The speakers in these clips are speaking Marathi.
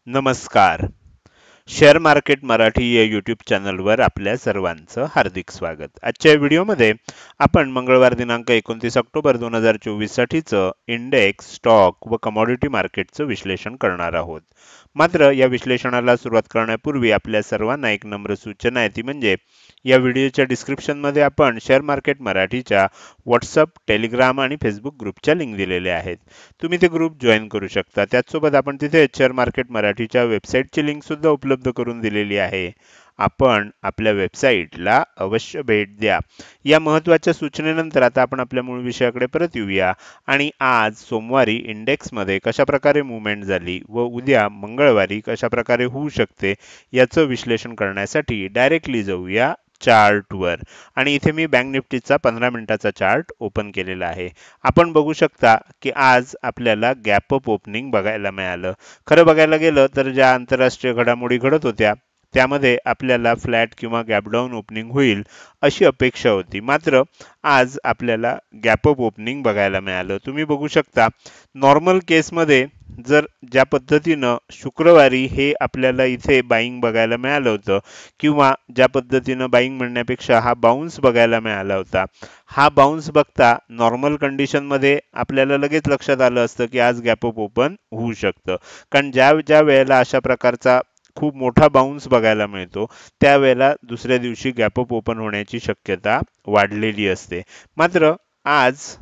नमस्कार. शेअर मार्केट मराठी या यूट्यूब चॅनलवर आपल्या सर्वांचं हार्दिक स्वागत. आजच्या व्हिडिओमध्ये आपण मंगळवार दिनांक 29 ऑक्टोबर 2024 साठीचं इंडेक्स, स्टॉक व कमॉडिटी मार्केटचं विश्लेषण करणार आहोत. मात्र या विश्लेषणाला सुरुवात करण्यापूर्वी आपल्या सर्वांना एक नम्र सूचना आहे, ती म्हणजे या व्हिडिओच्या डिस्क्रिप्शनमध्ये आपण शेअर मार्केट मराठीच्या व्हॉट्सअप, टेलिग्राम आणि फेसबुक ग्रुपच्या लिंक दिलेल्या आहेत. तुम्ही ते ग्रुप जॉईन करू शकता. त्याचसोबत आपण तिथे शेअर मार्केट मराठीच्या वेबसाईटची लिंक सुद्धा उपलब्ध करून दिलेली आहे. आपण आपल्या वेबसाईटला अवश्य भेट द्या. या महत्त्वाच्या सूचनेनंतर आता आपण आपल्या मूळ विषयाकडे परत येऊया आणि आज सोमवारी इंडेक्समध्ये कशा प्रकारे मूव्हमेंट झाली व उद्या मंगळवारी कशा प्रकारे होऊ शकते याचं विश्लेषण करण्यासाठी डायरेक्टली जाऊया चार्टवर. आणि इथे मी बँक निफ्टीचा 15 मिनिटाचा चार्ट ओपन केलेला आहे. आपण बघू शकता की आज आपल्याला गॅप अप ओपनिंग बघायला मिळालं. खरं बघायला गेलं तर ज्या आंतरराष्ट्रीय घडामोडी घडत होत्या त्यामध्ये आपल्याला फ्लॅट किंवा गॅप डाऊन ओपनिंग होईल अशी अपेक्षा होती. मात्र आज आपल्याला गॅप अप ओपनिंग बघायला मिळालं. तुम्ही बघू शकता नॉर्मल केसमध्ये जर ज्या पद्धतीनं शुक्रवारी हे आपल्याला इथे बाईंग बघायला मिळालं होतं किंवा ज्या पद्धतीनं बाईंग म्हणण्यापेक्षा हा बाउन्स बघायला मिळाला होता, हा बाउन्स बघता नॉर्मल कंडिशनमध्ये आपल्याला लगेच लक्षात आलं असतं की आज गॅप अप ओपन होऊ शकतं. कारण ज्या ज्या वेळेला अशा प्रकारचा खूप मोठा बाउन्स बघायला मिळतो त्यावेळेला दुसऱ्या दिवशी गॅप अप ओपन होण्याची शक्यता वाढलेली असते. मात्र आज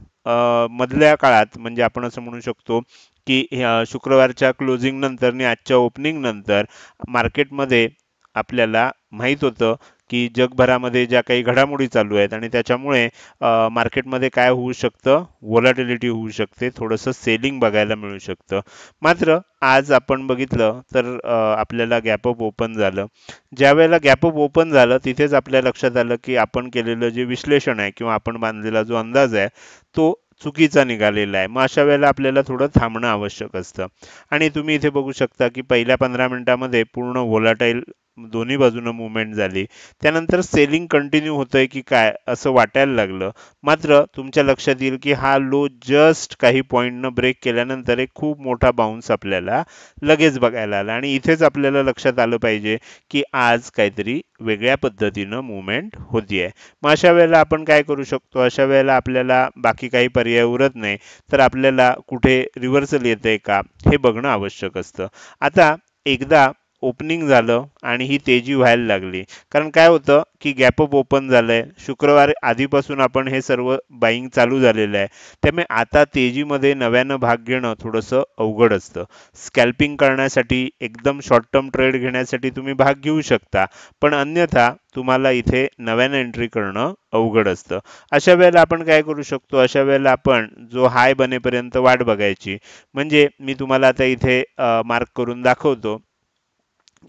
मधल्या काळात म्हणजे आपण असं म्हणू शकतो की शुक्रवारच्या क्लोजिंग नंतर आणि आजच्या ओपनिंग नंतर मार्केटमध्ये आपल्याला माहीत होतं की जगभरामध्ये ज्या काही घडामोडी चालू आहेत आणि त्याच्यामुळे मार्केटमध्ये काय होऊ शकतं, व्होलॅटिलिटी होऊ शकते, थोडंसं सेलिंग बघायला मिळू शकतं. मात्र आज आपण बघितलं तर आपल्याला गॅप अप ओपन झालं. ज्या वेळेला गॅप अप ओपन झालं तिथेच आपल्या लक्षात आलं की आपण केलेलं जे विश्लेषण आहे किंवा आपण बांधलेला जो अंदाज आहे तो चुकीचा निघालेला आहे. मग अशा वेळेला आपल्याला थोडं थांबणं आवश्यक असतं. आणि तुम्ही इथे बघू शकता की पहिल्या 15 मिनिटामध्ये पूर्ण व्होलाटाईल दोन्ही बाजूनं मूव्हमेंट झाली. त्यानंतर सेलिंग कंटिन्यू होतंय की काय असं वाटायला लागलं. मात्र तुमच्या लक्षात येईल की हा लो जस्ट काही पॉईंटनं ब्रेक केल्यानंतर एक खूप मोठा बाउन्स आपल्याला लगेच बघायला आला आणि इथेच आपल्याला लक्षात आलं पाहिजे की आज काहीतरी वेगळ्या पद्धतीनं मूव्हमेंट होतीये. मग अशा वेळेला आपण काय करू शकतो? अशा वेळेला आपल्याला बाकी काही पर्याय उरत नाही, तर आपल्याला कुठे रिव्हर्सल येतंय का हे बघणं आवश्यक असतं. आता एकदा ओपनिंग झालं आणि ही तेजी व्हायला लागली. कारण काय होतं की गॅप अप ओपन झालंय, शुक्रवार आधीपासून आपण हे सर्व बाईंग चालू झालेलं आहे. त्यामुळे आता तेजीमध्ये नव्यानं भाग घेणं थोडंसं अवघड असतं. स्कॅल्पिंग करण्यासाठी एकदम शॉर्ट टर्म ट्रेड घेण्यासाठी तुम्ही भाग घेऊ शकता, पण अन्यथा तुम्हाला इथे नव्यानं एंट्री करणं अवघड असतं. अशा वेळेला आपण काय करू शकतो? अशा वेळेला आपण जो हाय बनेपर्यंत वाट बघायची. म्हणजे मी तुम्हाला आता इथे मार्क करून दाखवतो.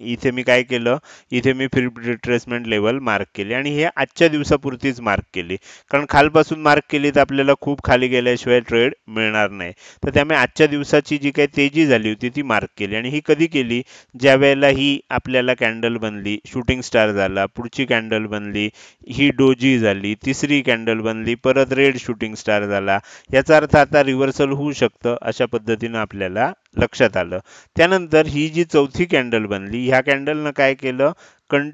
इथे मी काय केलं, इथे मी फिल्ड रिट्रेसमेंट लेवल मार्क केली आणि हे आजच्या दिवसापुरतीच मार्क केली. कारण खालपासून मार्क केली तर आपल्याला खूप खाली गेल्याशिवाय ट्रेड मिळणार नाही. तर त्यामुळे आजच्या दिवसाची जी काही तेजी झाली होती ती मार्क केली. आणि ही कधी केली? ज्या वेळेला ही आपल्याला कॅन्डल बनली, शूटिंग स्टार झाला, पुढची कॅन्डल बनली, ही डोजी झाली, तिसरी कॅन्डल बनली, परत रेड शूटिंग स्टार झाला. याचा अर्थ आता रिव्हर्सल होऊ शकतं अशा पद्धतीनं आपल्याला लक्षात आलं. त्यानंतर ही जी चौथी कॅन्डल बनली, ह्या कॅन्डलनं काय केलं?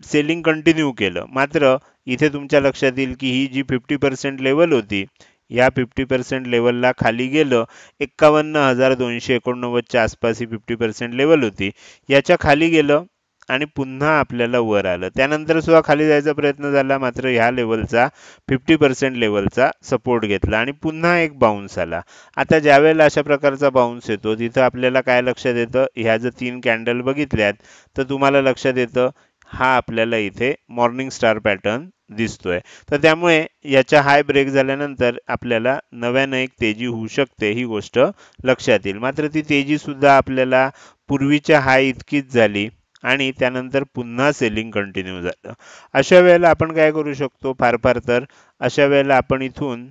सेलिंग कंटिन्यू केलं. मात्र इथे तुमच्या लक्षात येईल की ही जी 50% लेवल होती, या 50% लेवलला खाली गेलं. 51,289च्या आसपास ही 50% लेवल होती. याच्या खाली गेलं आणि पुन्हा आपल्याला वर आलं. त्यानंतर सुद्धा खाली जायचा प्रयत्न झाला, मात्र ह्या लेवलचा 50% लेवलचा सपोर्ट घेतला आणि पुन्हा एक बाउन्स आला. आता ज्यावेळेला अशा प्रकारचा बाउन्स येतो तिथं आपल्याला काय लक्षात येतं? ह्या जर 3 कॅन्डल बघितल्यात तर तुम्हाला लक्षात येतं हा आपल्याला इथे मॉर्निंग स्टार पॅटर्न दिसतोय. तर त्यामुळे याच्या हाय ब्रेक झाल्यानंतर आपल्याला नव्यानं एक तेजी होऊ शकते ही गोष्ट लक्षात येईल. मात्र ती तेजी सुद्धा आपल्याला पूर्वीच्या हाय इतकीच झाली आणि त्यानंतर पुन्हा सेलिंग कंटिन्यू झालं. अशा वेळेला आपण काय करू शकतो? फार फार तर अशा वेळेला आपण इथून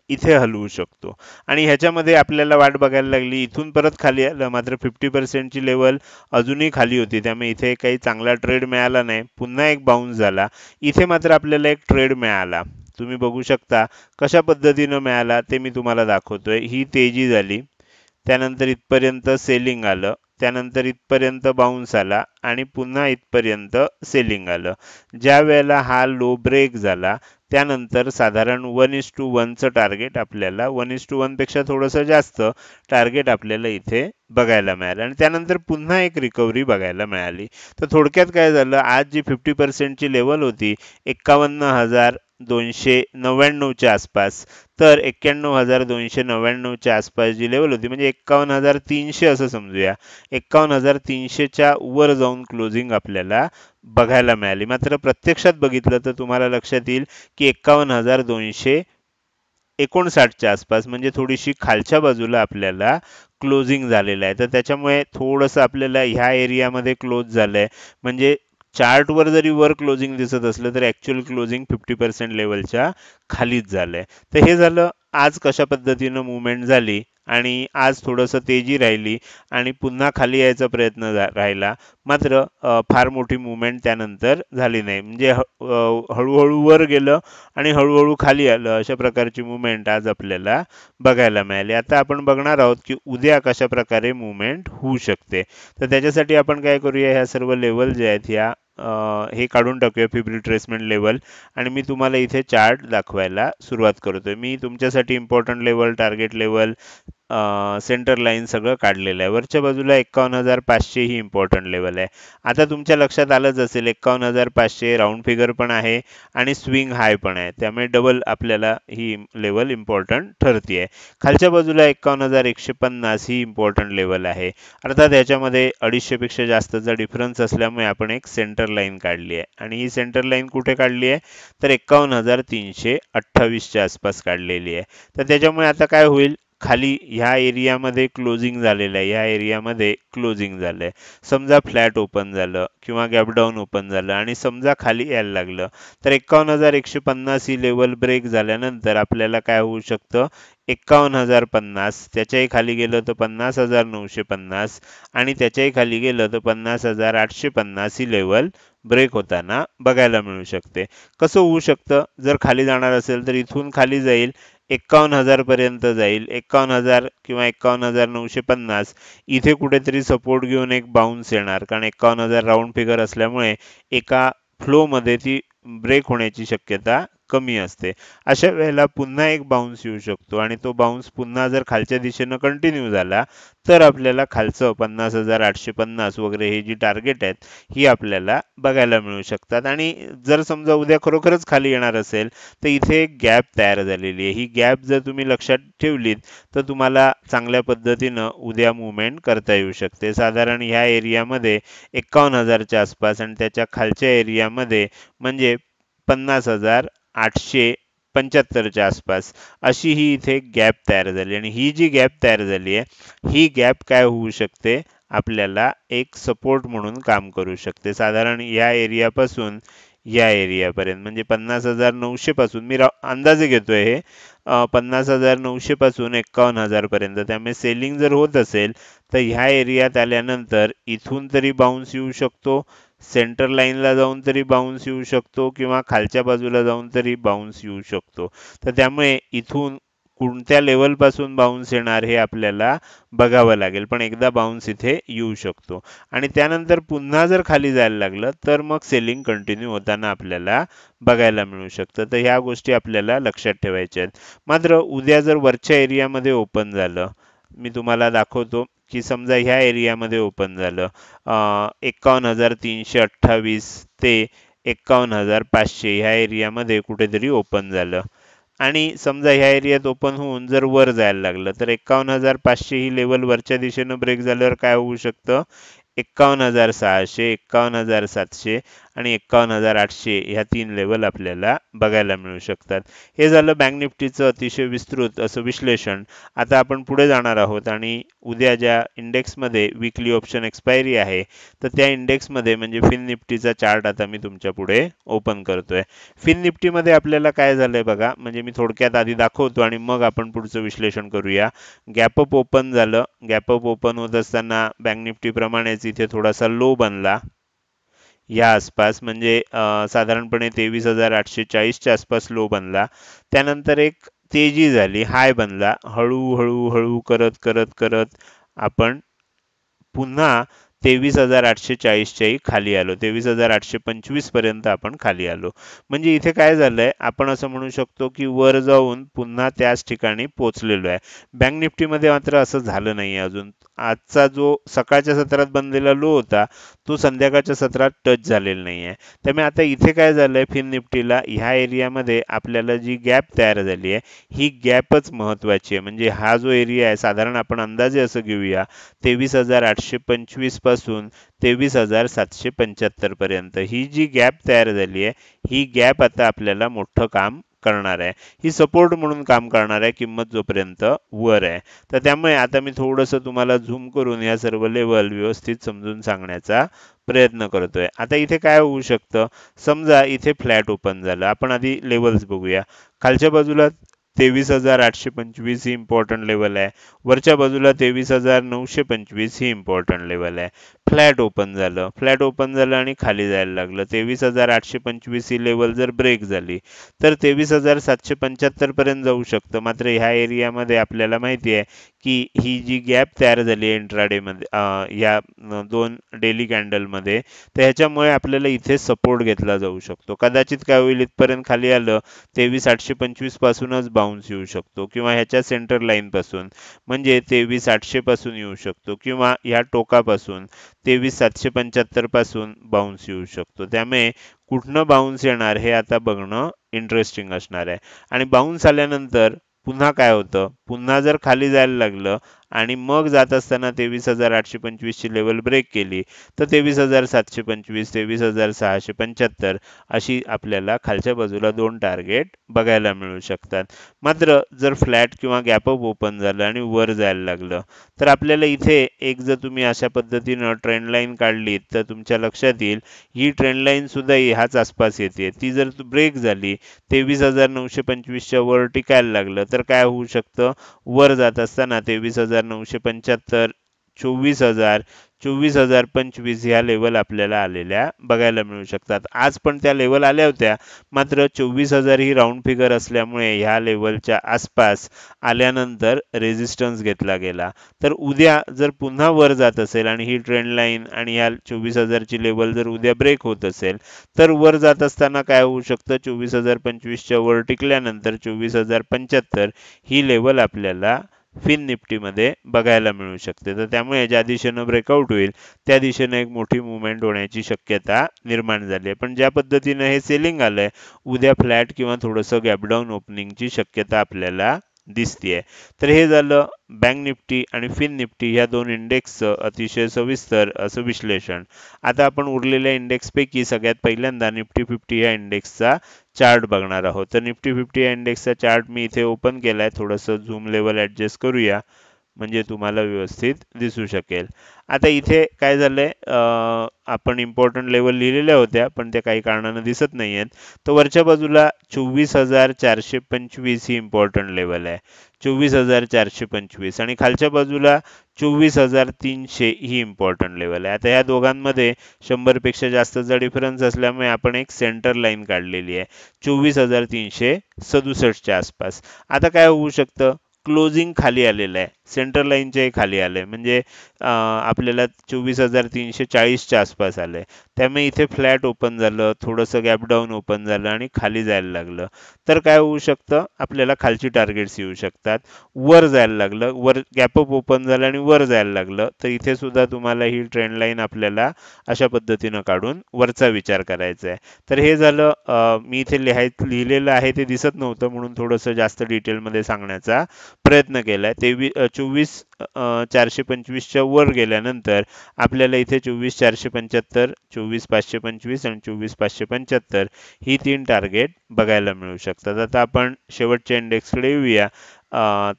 इथे हलवू शकतो. आणि ह्याच्यामध्ये आपल्याला वाट बघायला लागली, इथून परत खाली आलं. मात्र 50% ची लेवल अजूनही खाली होती. त्यामुळे इथे काही चांगला ट्रेड मिळाला नाही. पुन्हा एक बाउन्स झाला. इथे मात्र आपल्याला एक ट्रेड मिळाला. तुम्ही बघू शकता कशा पद्धतीनं मिळाला ते मी तुम्हाला दाखवतोय. ही तेजी झाली, त्यानंतर इथपर्यंत सेलिंग आलं. त्यानंतर इथपर्यंत बाउन्स आला आणि पुन्हा इथपर्यंत सेलिंग आलं. ज्या वेळेला हा लो ब्रेक झाला त्यानंतर साधारण 1:1चं टार्गेट आपल्याला 1:1 पेक्षा थोडंसं जास्त टार्गेट आपल्याला इथे बघायला मिळालं आणि त्यानंतर पुन्हा एक रिकव्हरी बघायला मिळाली. तर थोडक्यात काय झालं, आज जी 50%ची लेवल होती 51,299च्या आसपास, तर 91,299च्या आसपास जी लेवल होती म्हणजे 51,300 असं समजूया. 51,300च्या वर जाऊन क्लोजिंग आपल्याला बघायला मिळाली. मात्र प्रत्यक्षात बघितलं तर तुम्हाला लक्षात येईल की 51,259च्या आसपास म्हणजे थोडीशी खालच्या बाजूला आपल्याला क्लोजिंग झालेलं आहे. तर त्याच्यामुळे थोडंसं आपल्याला ह्या एरियामध्ये क्लोज झालंय. म्हणजे चार्टवर जरी वर क्लोजिंग दिसत असलं तर ॲक्च्युअल क्लोजिंग 50% लेवलच्या खालीच झालंय. तर हे झालं आज कशा पद्धतीनं मूव्हमेंट झाली आणि आज थोडंसं तेजी राहिली आणि पुन्हा खाली यायचा प्रयत्न राहिला. मात्र फार मोठी मूव्हमेंट त्यानंतर झाली नाही. म्हणजे हळूहळू वर गेलं आणि हळूहळू खाली आलं, अशा प्रकारची मूव्हमेंट आज आपल्याला बघायला मिळाली. आता आपण बघणार आहोत की उद्या कशा प्रकारे मूव्हमेंट होऊ शकते. तर त्याच्यासाठी आपण काय करूया, ह्या सर्व लेवल जे आहेत ह्या हे काढून टाकूया फिब रिट्रेसमेंट लेवल आणि मी तुम्हाला इथे चार्ट दाखवायला सुरुवात करतोय. मी तुमच्यासाठी important level, target level, centre line सगळं काढलेलं आहे. वरच्या बाजूला 51,500 ही इम्पॉर्टंट लेवल आहे. आता तुमच्या लक्षात आलंच असेल 51,500 राऊंड फिगर पण आहे आणि स्विंग हाय पण आहे, त्यामुळे डबल आपल्याला ही लेवल इम्पॉर्टंट ठरते. खालच्या बाजूला 51,150 ही इम्पॉर्टंट लेवल आहे. अर्थात याच्यामध्ये 250 पेक्षा जास्तचा डिफरन्स असल्यामुळे आपण एक सेंटर लाईन काढली आहे आणि ही सेंटर लाईन कुठे काढली आहे तर 51,328च्या आसपास काढलेली आहे. तर त्याच्यामुळे आता काय होईल, खाली ह्या एरियामध्ये क्लोजिंग झालेलं आहे, ह्या एरियामध्ये क्लोजिंग झालंय. समजा फ्लॅट ओपन झालं किंवा गॅपडाऊन ओपन झालं आणि समजा खाली यायला लागलं तर 51,150 ही लेवल ब्रेक झाल्यानंतर आपल्याला काय होऊ शकतं, 51,050, त्याच्याही खाली गेलं तर 50,950 आणि त्याच्याही खाली गेलं तर 50,850 ही लेवल ब्रेक होताना बघायला मिळू शकते. कसं होऊ शकतं, जर खाली जाणार असेल तर इथून खाली जाईल 51,000 पर्यंत जाईल, 51,000 किंवा 51,950 इथे कुठेतरी सपोर्ट घेऊन एक बाउन्स येणार, कारण 51,000 राऊंड फिगर असल्यामुळे एका फ्लो मध्ये ती ब्रेक होण्याची शक्यता कमी असते. अशा वेळेला पुन्हा एक बाउन्स येऊ शकतो आणि तो बाउन्स पुन्हा जर खालच्या दिशेनं कंटिन्यू झाला तर आपल्याला खालचं 50,850 वगैरे हे जी टार्गेट आहेत ही आपल्याला बघायला मिळू शकतात. आणि जर समजा उद्या खरोखरच खाली येणार असेल तर इथे एक गॅप तयार झालेली आहे. ही गॅप जर तुम्ही लक्षात ठेवलीत तर तुम्हाला चांगल्या पद्धतीनं उद्या मूव्हमेंट करता येऊ शकते. साधारण ह्या एरियामध्ये 51,000च्या आसपास आणि त्याच्या खालच्या एरियामध्ये म्हणजे 50,875च्या आसपास अशी ही इथे गॅप तयार झाली आणि ही जी गॅप तयार झाली आहे ही गॅप काय होऊ शकते, आपल्याला एक सपोर्ट म्हणून काम करू शकते. साधारण या एरियापासून या एरियापर्यंत म्हणजे 50,900 पासून मी अंदाजे घेतोय हे 50,900 पासून 51,000 पर्यंत. त्यामुळे सेलिंग जर होत असेल तर ह्या एरियात आल्यानंतर इथून तरी बाउन्स येऊ शकतो, सेंटर लाईनला जाऊन तरी बाउन्स येऊ शकतो किंवा खालच्या बाजूला जाऊन तरी बाउन्स येऊ शकतो. तर त्यामुळे इथून कोणत्या लेवल पासून बाउन्स येणार हे आपल्याला बघावं लागेल, पण एकदा बाउन्स इथे येऊ शकतो आणि त्यानंतर पुन्हा जर खाली जायला लागलं तर मग सेलिंग कंटिन्यू होताना आपल्याला बघायला मिळू शकतं. तर ह्या गोष्टी आपल्याला लक्षात ठेवायच्या आहेत. मात्र उद्या जर वरच्या एरियामध्ये ओपन झालं, मी तुम्हाला दाखवतो की समजा ह्या एरियामध्ये ओपन झालं 51,328 ते 51,500 ह्या एरियामध्ये कुठेतरी ओपन झालं आणि समजा ह्या एरियात ओपन होऊन जर वर जायला लागलं तर 51,500 ही लेवल वरच्या दिशेनं ब्रेक झाल्यावर काय होऊ शकतं, 51,600, 51,700 आणि 51,800 ह्या 3 लेवल आपल्याला बघायला मिळू शकतात. हे झालं बँक निफ्टीचं अतिशय विस्तृत असं विश्लेषण. आता आपण पुढे जाणार आहोत आणि उद्या ज्या इंडेक्समध्ये वीकली ऑप्शन एक्सपायरी आहे तर त्या इंडेक्समध्ये म्हणजे फिन निफ्टीचा चार्ट आता मी तुमच्या पुढे ओपन करतोय. फिन निफ्टीमध्ये आपल्याला काय झालंय बघा, म्हणजे मी थोडक्यात आधी दाखवतो आणि मग आपण पुढचं विश्लेषण करूया. गॅप अप ओपन झालं, गॅप अप ओपन होत असताना बँक निफ्टी प्रमाणेच इथे थोडासा लो बनला या आसपास, म्हणजे साधारणपणे 23,840च्या आसपास लो बनला. त्यानंतर एक तेजी झाली, हाय बनला, हळू हळू हळू करत करत करत आपण पुन्हा 23,840च्याही खाली आलो. 23,825 पर्यंत आपण खाली आलो. म्हणजे इथे काय झालंय, आपण असं म्हणू शकतो की वर जाऊन पुन्हा त्याच ठिकाणी पोहोचलेलो आहे. बँक निफ्टीमध्ये मात्र असं झालं नाही अजून. आजचा जो सकाळच्या सत्रात बनलेला लो होता तो संध्याकाळच्या सत्रात टच झालेला नाहीये. त्यामुळे आता इथे काय झालंय, फिन निफ्टीला ह्या एरियामध्ये आपल्याला जी गॅप तयार झाली आहे ही गॅपच महत्वाची आहे. म्हणजे हा जो एरिया आहे साधारण आपण अंदाजे असं घेऊया 23,825 पासून 23,775 पर्यंत ही जी गॅप तयार झाली आहे ही गॅप आता आपल्याला मोठं काम करणार आहे. ही सपोर्ट म्हणून काम करणार आहे किंमत जोपर्यंत वर आहे. तर त्यामुळे आता मी थोडंसं तुम्हाला झूम करून या सर्व लेवल व्यवस्थित समजून सांगण्याचा प्रयत्न करतोय. आता इथे काय होऊ शकतं, समजा इथे फ्लॅट ओपन झालं. आपण आधी लेवल्स बघूया. खालच्या बाजूला 23,825 ही इम्पॉर्टंट लेवल आहे. वरच्या बाजूला 23,925 ही इम्पॉर्टंट लेवल आहे. फ्लॅट ओपन झालं. फ्लॅट ओपन झालं आणि खाली जायला लागलं. 23,825 ही लेवल जर ब्रेक झाली तर 23,775 पर्यंत जाऊ शकतं. मात्र ह्या एरियामध्ये आपल्याला माहिती आहे की ही जी गॅप तयार झाली आहे इंट्राडे मध्ये या दोन डेली कॅन्डलमध्ये, तर ह्याच्यामुळे आपल्याला इथे सपोर्ट घेतला जाऊ शकतो. कदाचित काय होईल, इथपर्यंत खाली आलं 23,825 पासूनच बाउन्स येऊ शकतो किंवा ह्याच्या सेंटर लाईन पासून म्हणजे 23,800 पासून येऊ शकतो किंवा ह्या टोकापासून 23,775 पासून बाउन्स येऊ शकतो. त्यामुळे कुठनं बाउन्स येणार हे आता बघणं इंटरेस्टिंग असणार आहे. आणि बाउन्स आल्यानंतर पुन्हा काय होतं, पुन्हा जर खाली जायला लागलं आणि मग जात असताना 23,825 ची लेवल ब्रेक केली तर 23,725 23,675 अशी आपल्याला खालच्या बाजूला दोन टार्गेट बघायला मिळू शकतात. मात्र जर फ्लॅट किंवा गॅपअप ओपन झालं आणि वर जायला लागलं तर आपल्याला इथे एक जर तुम्ही अशा पद्धतीनं ट्रेंड लाईन काढली तर तुमच्या लक्षात येईल ही ट्रेंड लाईन सुद्धा ह्याच आसपास येते. ती जर ब्रेक झाली 23,925च्या वर टिकायला लागलं तर काय होऊ शकतं, वर जात असताना 23,975 24,000 24,025 ह्या लेवल आपल्याला आलेल्या बघायला मिळू शकतात. आज पण त्या लेवल आल्या होत्या. मात्र 24,000 ही राऊंड फिगर असल्यामुळे ह्या लेवलच्या आसपास आल्यानंतर रेझिस्टन्स घेतला गेला. तर उद्या जर पुन्हा वर जात असेल आणि ही ट्रेंड लाईन आणि ह्या 24,000 ची लेवल जर उद्या ब्रेक होत असेल तर वर जात असताना काय होऊ शकतं, 24,025च्या वर टिकल्यानंतर 24,075 ही लेवल आपल्याला फिन निफ्टीमध्ये बघायला मिळू शकते. तर त्यामुळे ज्या दिशेनं ब्रेकआउट होईल त्या दिशेने एक मोठी मुवमेंट होण्याची शक्यता निर्माण झाली आहे. पण ज्या पद्धतीनं हे सेलिंग आलंय उद्या फ्लॅट किंवा थोडंसं गॅपडाऊन ओपनिंगची शक्यता आपल्याला दिसतीये. तर हे झालं बँक निफ्टी आणि फिन निफ्टी ह्या दोन इंडेक्सचं अतिशय सविस्तर असं विश्लेषण. आता आपण उरलेल्या इंडेक्सपैकी सगळ्यात पहिल्यांदा निफ्टी 50 या इंडेक्सचा चार्ट बघणार आहोत. तर निफ्टी 50 या इंडेक्सचा चार्ट मी इथे ओपन केलाय. थोडंसं झूम लेवल ऍडजस्ट करूया म्हणजे तुम्हाला व्यवस्थित दिसू शकेल. आता इथे काय झालंय, आपण इम्पॉर्टंट लेवल लिहिलेल्या होत्या पण त्या काही कारणानं दिसत नाहीयेत. तर वरच्या बाजूला 24,425 ही इम्पॉर्टंट लेवल आहे. 24,425 आणि खालच्या बाजूला 24,300 ही इम्पॉर्टंट लेवल आहे. आता या दोघांमध्ये 100 पेक्षा जास्तचा डिफरन्स असल्यामुळे आपण एक सेंटर लाईन काढलेली आहे 24,367च्या आसपास. आता काय होऊ शकतं, क्लोजिंग खाली आलेलं आहे, सेंटर लाईनच्याही खाली आलंय म्हणजे आपल्याला 24,340च्या आसपास आलंय. त्यामुळे इथे फ्लॅट ओपन झालं, थोडंसं गॅप डाऊन ओपन झालं आणि खाली जायला लागलं तर काय होऊ शकतं, आपल्याला खालची टार्गेट्स येऊ शकतात. वर जायला लागलं, वर गॅपअप ओपन झालं आणि वर जायला लागलं तर इथे सुद्धा तुम्हाला ही ट्रेंड लाईन आपल्याला अशा पद्धतीनं काढून वरचा विचार करायचा आहे. तर हे झालं, मी इथे लिहिलेलं आहे ते दिसत नव्हतं म्हणून थोडंसं जास्त डिटेलमध्ये सांगण्याचा प्रयत्न केलाय. 24,425च्या वर गेल्यानंतर आपल्याला इथे 24,475 24,525 आणि 24,575 ही तीन टार्गेट बघायला मिळू शकतात. आता आपण शेवटच्या इंडेक्सकडे येऊया.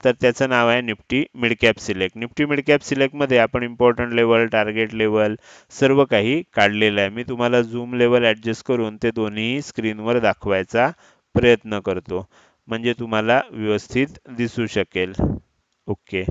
तर त्याचं नाव आहे Nifty mid cap select. Nifty mid cap select मध्ये आपण इम्पॉर्टंट लेवल, टार्गेट लेवल सर्व काही काढलेलं आहे. मी तुम्हाला झूम लेवल ऍडजस्ट करून ते दोन्ही स्क्रीनवर दाखवायचा प्रयत्न करतो म्हणजे तुम्हाला व्यवस्थित दिसू शकेल. ओके.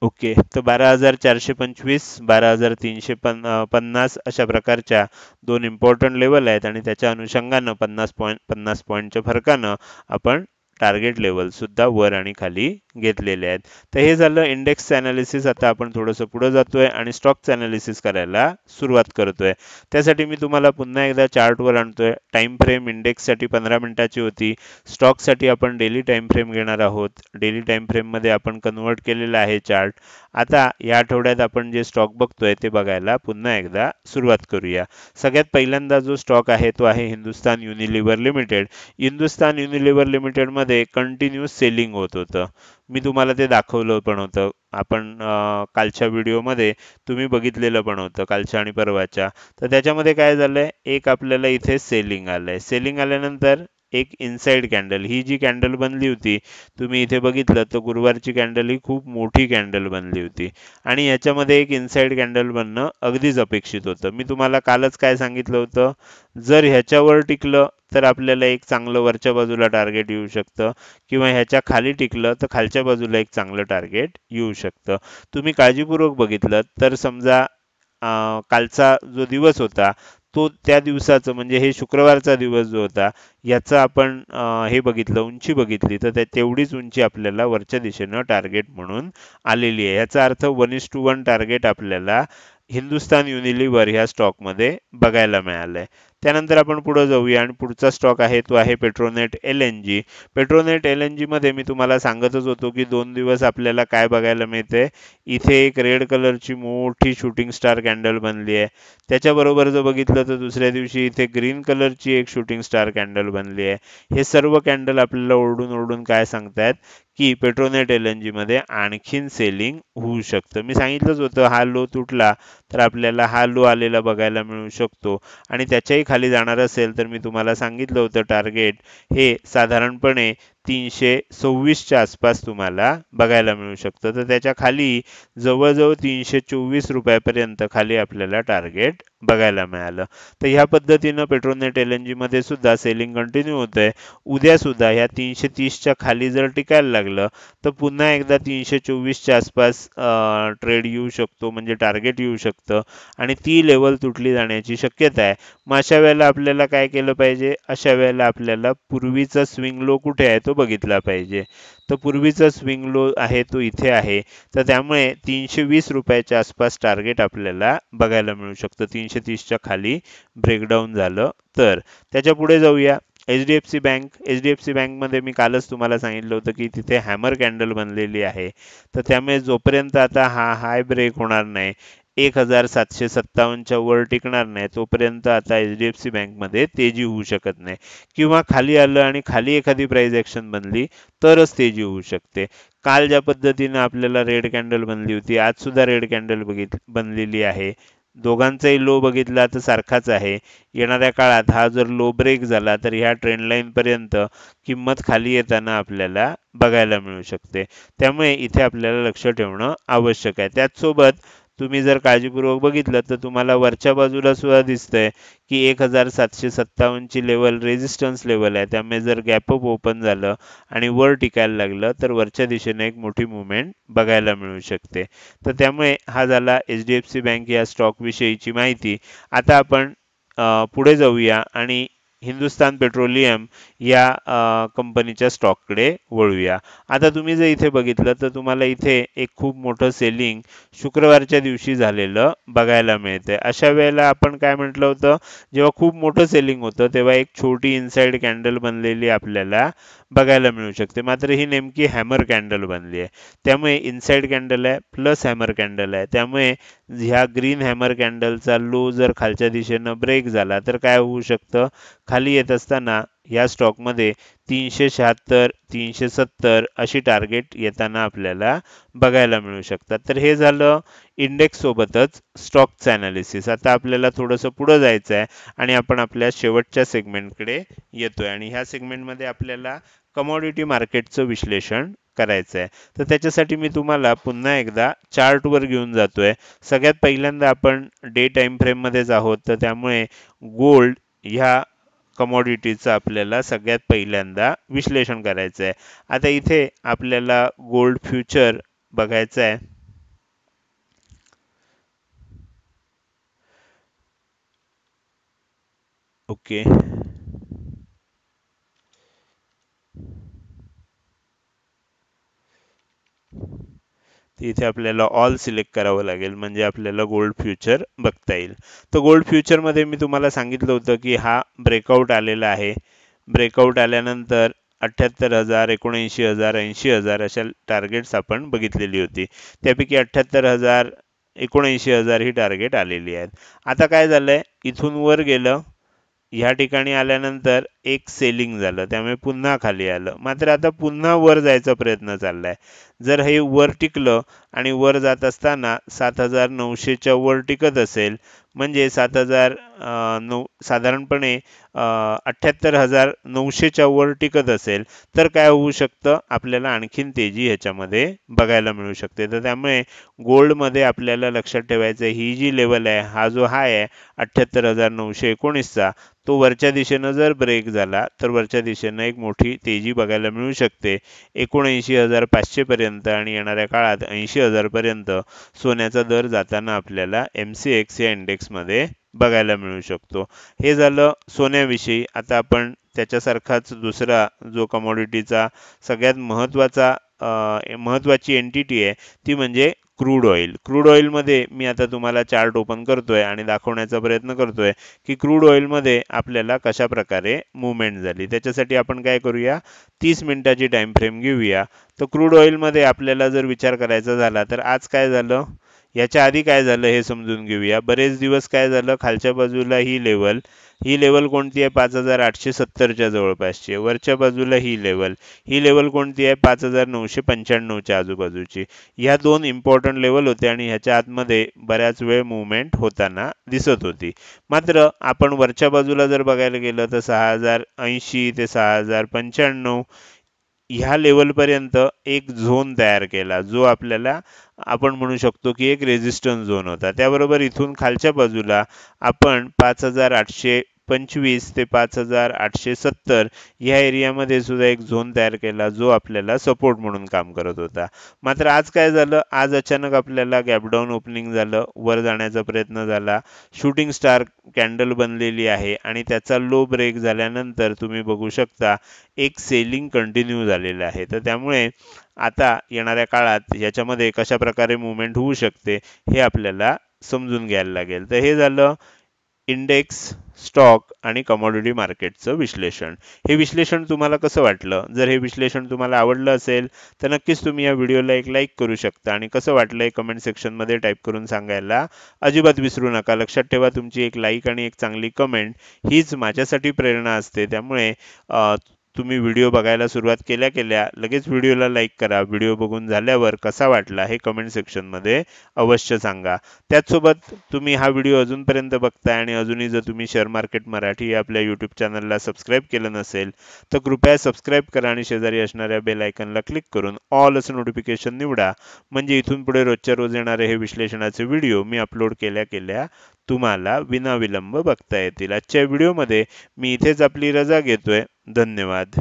ओके, तर 12,425 12,350 अशा प्रकारच्या दोन इम्पॉर्टंट लेवल आहेत आणि त्याच्या अनुषंगानं 50 पॉईंटच्या फरकानं आपण टार्गेट लेवल सुद्धा वर आणि खाली घेतलेले आहेत. तर हे झालं इंडेक्स अनालिसिस. आता आपण थोडंसं पुढे जातोय आणि स्टॉकचं अनालिसिस करायला सुरुवात करतोय. त्यासाठी मी तुम्हाला पुन्हा एकदा चार्टवर आणतोय. टाइम फ्रेम इंडेक्ससाठी 15 मिनिटाची होती. स्टॉकसाठी आपण डेली टाइम फ्रेम घेणार आहोत. डेली टाइम फ्रेममध्ये आपण कन्वर्ट केलेला आहे चार्ट. आता या आठवड्यात आपण जे स्टॉक बघतोय ते बघायला पुन्हा एकदा सुरुवात करूया. सगळ्यात पहिल्यांदा जो स्टॉक आहे तो आहे Hindustan Unilever limited. Hindustan Unilever लिमिटेडमध्ये कंटिन्यूस सेलिंग होत होतं. मी तुम्हाला ते दाखवलं पण होतं. आपण कालच्या व्हिडिओमध्ये तुम्ही बघितलेलं पण होतं, कालच्या आणि परवाच्या. तर त्याच्यामध्ये काय झालंय, एक आपल्याला इथे सेलिंग आलंय. सेलिंग आल्यानंतर एक इनसाइड कॅन्डल, ही जी कॅन्डल बनली होती तुम्ही इथे बघितलं तर गुरुवारची कॅन्डल ही खूप मोठी कॅन्डल बनली होती आणि याच्यामध्ये एक इनसाइड कॅन्डल बनणं अगदीच अपेक्षित होतं. मी तुम्हाला कालच काय सांगितलं होतं, जर ह्याच्यावर टिकलं तर आपल्याला एक चांगलं वरच्या बाजूला टार्गेट येऊ शकतं किंवा ह्याच्या खाली टिकलं तर खालच्या बाजूला एक चांगलं टार्गेट येऊ शकतं. तुम्ही काळजीपूर्वक बघितलं तर समजा कालचा जो दिवस होता तो त्या दिवसाचं म्हणजे हे शुक्रवारचा दिवस जो होता याचा आपण हे बघितलं, उंची बघितली तर तेवढीच उंची आपल्याला वरच्या दिशेनं टार्गेट म्हणून आलेली आहे. याचा अर्थ 1:1 टार्गेट आपल्याला हिंदुस्तान युनिलिव्हर ह्या स्टॉकमध्ये बघायला मिळालंय. त्यानंतर आपण पुढे जाऊया आणि पुढचा स्टॉक आहे तो आहे पेट्रोनेट LNG. पेट्रोनेट LNG मध्ये मी तुम्हाला सांगतच होतो की 2 दिवस आपल्याला काय बघायला मिळते, इथे एक रेड कलरची मोठी शूटिंग स्टार कॅन्डल बनली आहे. त्याच्याबरोबर जर बघितलं तर दुसऱ्या दिवशी इथे ग्रीन कलरची एक शूटिंग स्टार कॅन्डल बनली आहे. हे सर्व कॅन्डल आपल्याला ओरडून ओरडून काय सांगतायत की पेट्रोनेट LNG मध्ये आणखीन सेलिंग होऊ शकतं. मी सांगितलंच होतं हा लो तुटला तर आपल्याला हा लो आलेला बघायला मिळू शकतो आणि त्याच्याही खाली जाणार असेल तर मी तुम्हाला सांगितलं होतं टार्गेट हे साधारणपणे 326च्या आसपास तुम्हाला बघायला मिळू शकतं. तर त्याच्या खाली जवळजवळ 324 रुपयापर्यंत खाली आपल्याला टार्गेट बघायला मिळालं. तर ह्या पद्धतीनं पेट्रोनेट LNG मध्ये सुद्धा सेलिंग कंटिन्यू होत आहे. उद्या सुद्धा ह्या 330च्या खाली जर टिकायला लागलं तर पुन्हा एकदा 324च्या आसपास ट्रेड येऊ शकतो म्हणजे टार्गेट येऊ शकतं आणि ती लेवल तुटली जाण्याची शक्यता आहे. मग अशा वेळेला आपल्याला काय केलं पाहिजे, अशा वेळेला आपल्याला पूर्वीचा स्विंग लो कुठे आहे तो बघितला पाहिजे. तर पूर्वीचा स्विंग लो आहे तो इथे आहे. तर त्यामुळे 320 रुपयाच्या आसपास टार्गेट आपल्याला बघायला मिळू शकतं. 330च्या खाली ब्रेकडाऊन झालं तर. त्याच्या पुढे जाऊया. HDFC bank. HDFC बँकमध्ये मी कालच तुम्हाला सांगितलं होतं की तिथे हॅमर कॅन्डल बनलेली आहे. तर त्यामुळे जोपर्यंत आता हा हाय ब्रेक होणार नाही, 1757च्या वर टिकणार नाही, तोपर्यंत आता HDFC बँकमध्ये तेजी होऊ शकत नाही किंवा खाली आलं आणि खाली एखादी प्राइस ॲक्शन बनली तरच तेजी होऊ शकते. काल ज्या पद्धतीनं आपल्याला रेड कॅन्डल बनली होती, आज सुद्धा रेड कॅन्डल बनलेली आहे. दोघांचाही लो बघितला तर सारखाच आहे. येणाऱ्या काळात हा जर लो ब्रेक झाला तर ह्या ट्रेंड लाईन पर्यंत किंमत खाली येताना आपल्याला बघायला मिळू शकते. त्यामुळे इथे आपल्याला लक्ष ठेवणं आवश्यक आहे. त्याचसोबत तुम्ही जर काळजीपूर्वक बघितलं तर तुम्हाला वरच्या बाजूला सुद्धा दिसतंय की 1757ची लेवल रेझिस्टन्स लेवल आहे. त्यामुळे जर गॅप अप ओपन झालं आणि वर टिकायला लागलं तर वरच्या दिशेने एक मोठी मुवमेंट बघायला मिळू शकते. तर त्यामुळे हा झाला HDFC बँक या स्टॉक विषयीची माहिती. आता आपण पुढे जाऊया आणि हिंदुस्तान पेट्रोलियम या कंपनीच्या स्टॉककडे वळूया. आता तुम्ही जर इथे बघितलं तर तुम्हाला इथे एक खूप मोठं सेलिंग शुक्रवारच्या दिवशी झालेलं बघायला मिळते. अशा वेळेला आपण काय म्हटलं होतं, जेव्हा खूप मोठं सेलिंग होतं तेव्हा एक छोटी इनसाइड कॅन्डल बनलेली आपल्याला बघायला मिळू शकते. मात्र ही नेमकी हॅमर कॅन्डल बनली आहे. त्यामुळे इनसाइड कॅन्डल आहे प्लस हॅमर कॅन्डल आहे. त्यामुळे ह्या ग्रीन हॅमर कॅन्डलचा लो जर खालच्या दिशेनं ब्रेक झाला तर काय होऊ शकतं, खाली येत असताना या स्टॉकमध्ये 376 370 अशी टार्गेट येताना आपल्याला बघायला मिळू शकतात. तर हे झालं इंडेक्स सोबतच स्टॉकचं अनालिसिस. आता आपल्याला थोडंसं पुढं जायचं आहे आणि आपण आपल्या शेवटच्या सेगमेंटकडे येतोय आणि ह्या सेगमेंटमध्ये आपल्याला कमॉडिटी मार्केटचं विश्लेषण करायचं आहे. तर त्याच्यासाठी मी तुम्हाला पुन्हा एकदा चार्टवर घेऊन जातोय. सगळ्यात पहिल्यांदा आपण डे टाइम फ्रेममध्येच आहोत, तर त्यामुळे गोल्ड ह्या कमॉडिटीचं आपल्याला सगळ्यात पहिल्यांदा विश्लेषण करायचं आहे. आता इथे आपल्याला गोल्ड फ्युचर बघायचं आहे. ओके. इथे आपल्याला ऑल सिलेक्ट करावं लागेल म्हणजे आपल्याला गोल्ड फ्युचर बघता येईल. तर गोल्ड फ्युचरमध्ये मी तुम्हाला सांगितलं होतं की हा ब्रेकआउट आलेला आहे. ब्रेकआउट आल्यानंतर 78,000, 79,000, 80,000 अशा टार्गेट्स आपण बघितलेली होती. त्यापैकी 78,000, 79,000 ही टार्गेट आलेली आहेत. आता काय झालंय, इथून वर गेलं, ह्या ठिकाणी आल्यानंतर एक सेलिंग झालं, त्यामुळे पुन्हा खाली आलं. मात्र आता पुन्हा वर जायचा प्रयत्न चाललाय. जर हे वर टिकलं आणि वर जात असताना 7,900च्या वर टिकत असेल, म्हणजे 7,009 साधारणपणे 78,900च्या वर टिकत असेल, तर काय होऊ शकतं, आपल्याला आणखीन तेजी ह्याच्यामध्ये बघायला मिळू शकते. तर त्यामुळे गोल्डमध्ये आपल्याला लक्षात ठेवायचं, ही जी लेवल आहे, हा जो हाय आहे 78,919चा, तो वरच्या दिशेनं जर ब्रेक झाला तर वरच्या दिशेनं एक मोठी तेजी बघायला मिळू शकते. 79,500 पर्यंत आणि येणाऱ्या काळात 80,000 पर्यंत सोन्याचा दर जाताना आपल्याला MCX या इंडेक्समध्ये बघायला मिळू शकतो. हे झालं सोन्याविषयी. आता आपण त्याच्यासारखाच दुसरा जो कमॉडिटीचा सगळ्यात महत्त्वाची एंटिटी आहे ती म्हणजे क्रूड ऑइल. क्रूड ऑइलमध्ये मी आता तुम्हाला चार्ट ओपन करतोय आणि दाखवण्याचा प्रयत्न करतोय की क्रूड ऑइलमध्ये आपल्याला कशा प्रकारे मूवमेंट झाली. त्याच्यासाठी आपण काय करूया, 30 मिनिटाची टाइम फ्रेम घेऊया. तर क्रूड ऑइलमध्ये आपल्याला जर विचार करायचा झाला तर आज काय झालं, याच्या आधी काय झालं हे समजून घेऊया. बरेच दिवस काय झालं, खालच्या बाजूला ही लेवल कोणती आहे, 5,870च्या जवळपासची. वरच्या बाजूला ही लेवल कोणती आहे, 5,995च्या आजूबाजूची. ह्या दोन इम्पॉर्टंट लेवल होते आणि ह्याच्या आतमध्ये बऱ्याच वेळ मुवमेंट होताना दिसत होती. मात्र आपण वरच्या बाजूला जर बघायला गेलं तर 6,080 ते 6,095 ह्या लेवलपर्यंत एक झोन तयार केला, जो आपल्याला आपण म्हणू शकतो की एक रेझिस्टन्स झोन होता. त्याबरोबर इथून खालच्या बाजूला आपण 5,825 ते 5,870 ह्या एरियामध्ये सुद्धा एक झोन तयार केला, जो आपल्याला सपोर्ट म्हणून काम करत होता. मात्र आज काय झालं, आज अचानक आपल्याला गॅपडाऊन ओपनिंग झालं, वर जाण्याचा प्रयत्न झाला, शूटिंग स्टार कॅन्डल बनलेली आहे आणि त्याचा लो ब्रेक झाल्यानंतर तुम्ही बघू शकता एक सेलिंग कंटिन्यू झालेलं आहे. तर त्यामुळे आता येणाऱ्या काळात याच्यामध्ये कशा प्रकारे मुवमेंट होऊ शकते हे आपल्याला समजून घ्यायला लागेल. तर हे झालं इंडेक्स, स्टॉक आणि कमॉडिटी मार्केटचं विश्लेषण. हे विश्लेषण तुम्हाला कसं वाटलं? जर हे विश्लेषण तुम्हाला आवडलं असेल तर नक्कीच तुम्ही या व्हिडिओला एक लाईक करू शकता आणि कसं वाटलं हे कमेंट सेक्शनमध्ये टाईप करून सांगायला अजिबात विसरू नका. लक्षात ठेवा, तुमची एक लाईक आणि एक चांगली कमेंट हीच माझ्यासाठी प्रेरणा असते. त्यामुळे तुम्ही व्हिडिओ बघायला सुरुवात केल्या केल्या लगेच व्हिडिओला लाईक करा. व्हिडिओ बघून झाल्यावर कसा वाटला हे कमेंट सेक्शनमध्ये अवश्य सांगा. त्याचसोबत तुम्ही हा व्हिडिओ अजूनपर्यंत बघताय आणि अजूनही जर तुम्ही शेअर मार्केट मराठी या आपल्या यूट्यूब चॅनलला सबस्क्राईब केलं नसेल तर कृपया सबस्क्राईब करा आणि शेजारी असणाऱ्या बेल आयकनला क्लिक करून ऑल असं नोटिफिकेशन निवडा. म्हणजे इथून पुढे रोजच्या रोज येणारे हे विश्लेषणाचे व्हिडिओ मी अपलोड केल्या केल्या तुम्हाला विनाविलंब बघता येतील. आजच्या व्हिडिओमध्ये मी इथेच आपली रजा घेतोय. धन्यवाद.